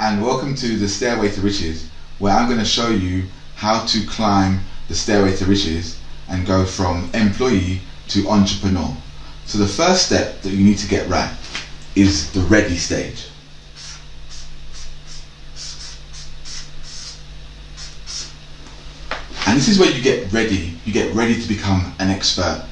and welcome to the Stairway to Riches, where I'm going to show you how to climb the stairway to riches and go from employee to entrepreneur. So the first step that you need to get right is the ready stage. And this is where you get ready to become an expert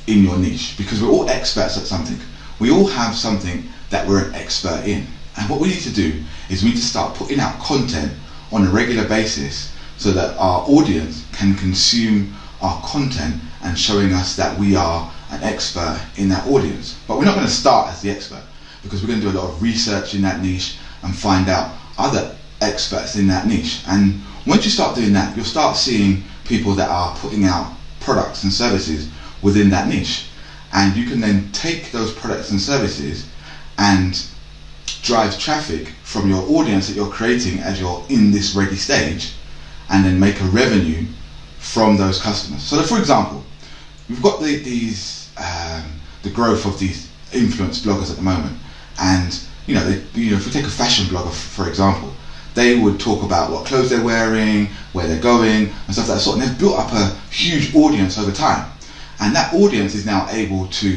in your niche, because we're all experts at something. We all have something that we're an expert in. And what we need to do is we need to start putting out content on a regular basis so that our audience can consume our content and showing us that we are an expert in that audience. But we're not going to start as the expert, because we're going to do a lot of research in that niche and find out other experts in that niche. And once you start doing that, you'll start seeing people that are putting out products and services within that niche. And you can then take those products and services and drive traffic from your audience that you're creating as you're in this ready stage, and then make a revenue from those customers. So that, for example, we've got the growth of these influence bloggers at the moment, and if we take a fashion blogger for example, they would talk about what clothes they're wearing, where they're going, and stuff like that sort. And they've built up a huge audience over time, and that audience is now able to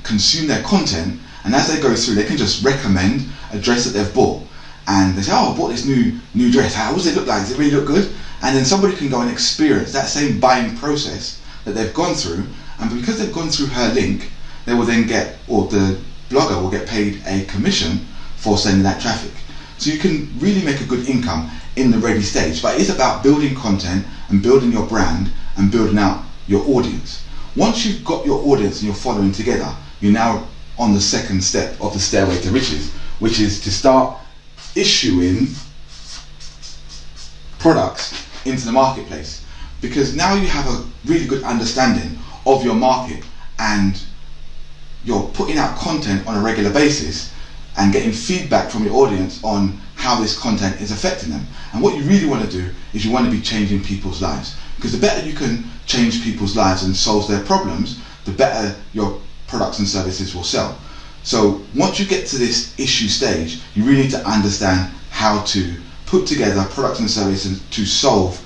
consume their content. And as they go through, they can just recommend a dress that they've bought, and they say, "Oh, I bought this new dress. How does it look like? Does it really look good?" And then somebody can go and experience that same buying process that they've gone through, and because they've gone through her link, they will then get, or the blogger will get paid a commission for sending that traffic. So you can really make a good income in the ready stage. But it's about building content and building your brand and building out your audience. Once you've got your audience and your following together, you're now on the second step of the stairway to riches, which is to start issuing products into the marketplace. Because now you have a really good understanding of your market, and you're putting out content on a regular basis and getting feedback from your audience on how this content is affecting them. And what you really want to do is you want to be changing people's lives, because the better you can change people's lives and solve their problems, the better your products and services will sell. So once you get to this issue stage, you really need to understand how to put together products and services to solve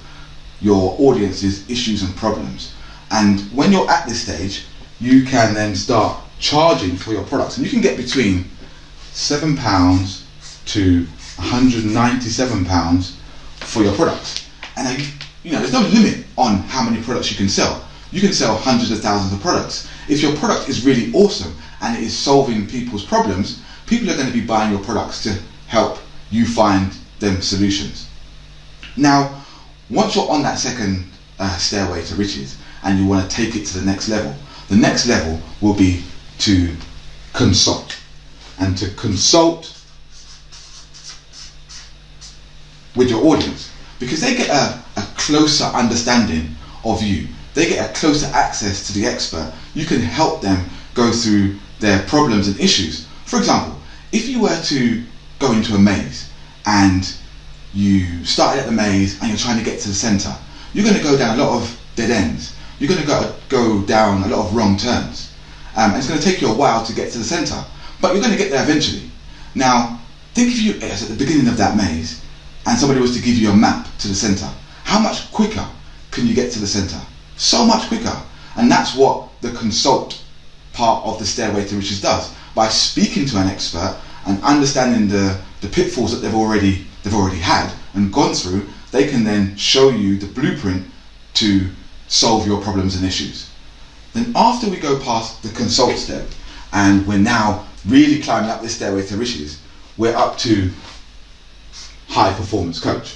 your audience's issues and problems. And when you're at this stage, you can then start charging for your products, and you can get between £7 to £197 for your products. And there's no limit on how many products you can sell. You can sell hundreds of thousands of products. If your product is really awesome and it is solving people's problems, people are going to be buying your products to help you find them solutions. Now, once you're on that second stairway to riches and you want to take it to the next level will be to consult. And to consult with your audience, because they get a closer understanding of you. They get a closer access to the expert. You can help them go through their problems and issues. For example, if you were to go into a maze and you started at the maze and you're trying to get to the center, you're going to go down a lot of dead ends. You're going to go down a lot of wrong turns. And it's going to take you a while to get to the center, but you're going to get there eventually. Now, think if you at the beginning of that maze and somebody was to give you a map to the center. How much quicker can you get to the center? So much quicker. And that's what the consult part of the stairway to riches does. By speaking to an expert and understanding the pitfalls that they've already had and gone through, they can then show you the blueprint to solve your problems and issues. Then after we go past the consult step and we're now really climbing up this stairway to riches, we're up to high performance coach.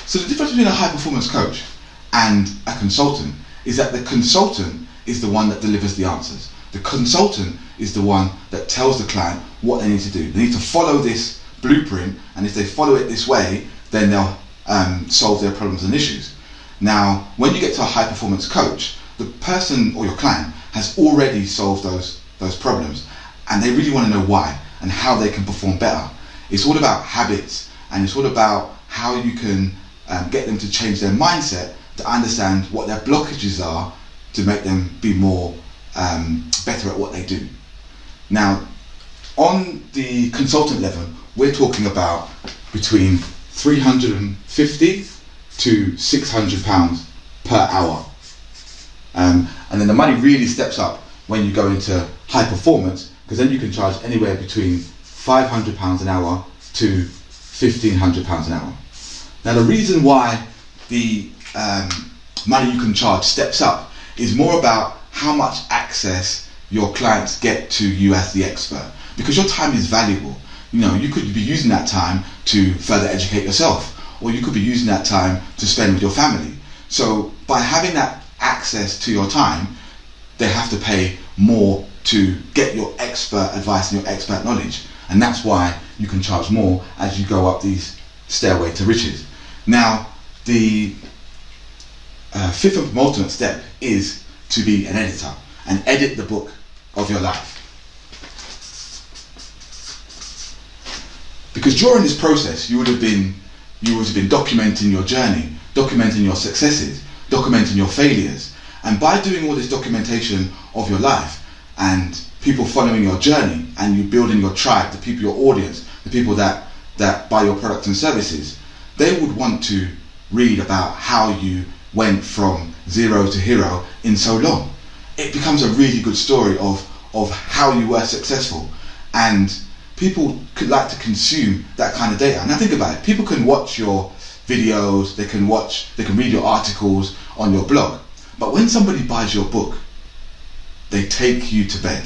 So the difference between a high performance coach and a consultant is that the consultant is the one that delivers the answers. The consultant is the one that tells the client what they need to do. They need to follow this blueprint, and if they follow it this way, then they'll solve their problems and issues. Now, when you get to a high performance coach, the person or your client has already solved those problems, and they really want to know why and how they can perform better. It's all about habits and it's all about how you can get them to change their mindset to understand what their blockages are to make them be more better at what they do. Now, on the consultant level, we're talking about between £350 to £600 per hour. And then the money really steps up when you go into high performance, because then you can charge anywhere between £500 an hour to £1,500 an hour. Now, the reason why the money you can charge steps up is more about how much access your clients get to you as the expert, because your time is valuable. You know, you could be using that time to further educate yourself, or you could be using that time to spend with your family. So by having that access to your time, they have to pay more to get your expert advice and your expert knowledge. And that's why you can charge more as you go up these stairway to riches. Now, the fifth and penultimate step is to be an editor and edit the book of your life. Because during this process, you would have been documenting your journey, documenting your successes, documenting your failures. And by doing all this documentation of your life and people following your journey, and you building your tribe, the people, your audience, the people that buy your products and services, they would want to read about how you went from zero to hero in so long. It becomes a really good story of how you were successful, and people could like to consume that kind of data. Now think about it, people can watch your videos, they can read your articles on your blog, but when somebody buys your book, they take you to bed.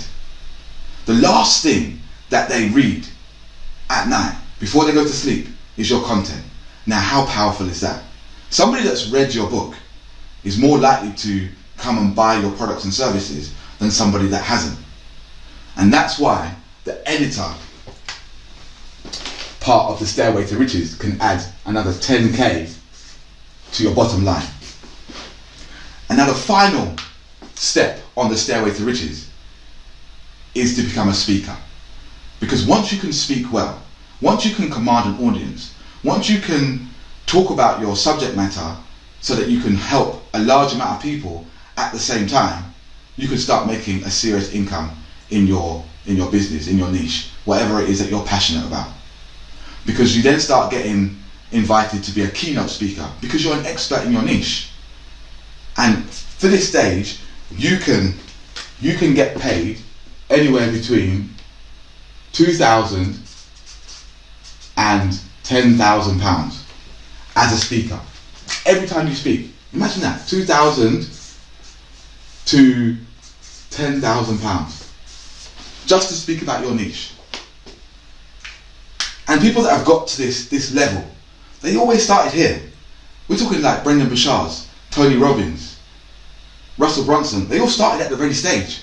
The last thing that they read at night before they go to sleep is your content. Now, how powerful is that? Somebody that's read your book is more likely to come and buy your products and services than somebody that hasn't. And that's why the editor part of the stairway to riches can add another 10k to your bottom line. And now the final step on the stairway to riches is to become a speaker. Because once you can speak well, once you can command an audience, once you can talk about your subject matter so that you can help a large amount of people at the same time, you can start making a serious income in your business, in your niche, whatever it is that you're passionate about. Because you then start getting invited to be a keynote speaker because you're an expert in your niche. And for this stage, you can get paid anywhere between £2,000 and £10,000 as a speaker. Every time you speak, imagine that, £2,000 to £10,000 just to speak about your niche. And people that have got to this level, they always started here. We're talking like Brendan Bashars, Tony Robbins, Russell Brunson. They all started at the ready stage.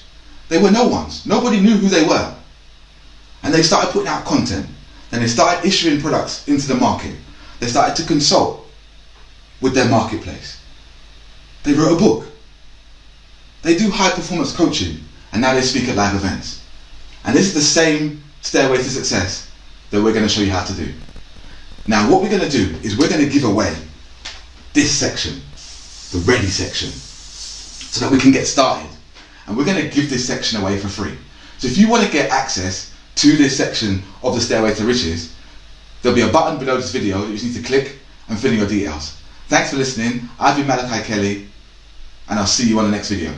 They were no ones. Nobody knew who they were. And they started putting out content. Then they started issuing products into the market. They started to consult with their marketplace. They wrote a book. They do high performance coaching, and now they speak at live events. And this is the same stairway to success that we're going to show you how to do. Now what we're going to do is we're going to give away this section, the ready section, so that we can get started. And we're going to give this section away for free. So if you want to get access to this section of the Stairway to Riches, there'll be a button below this video that you just need to click and fill in your details. Thanks for listening. I've been Malachi Kelly, and I'll see you on the next video.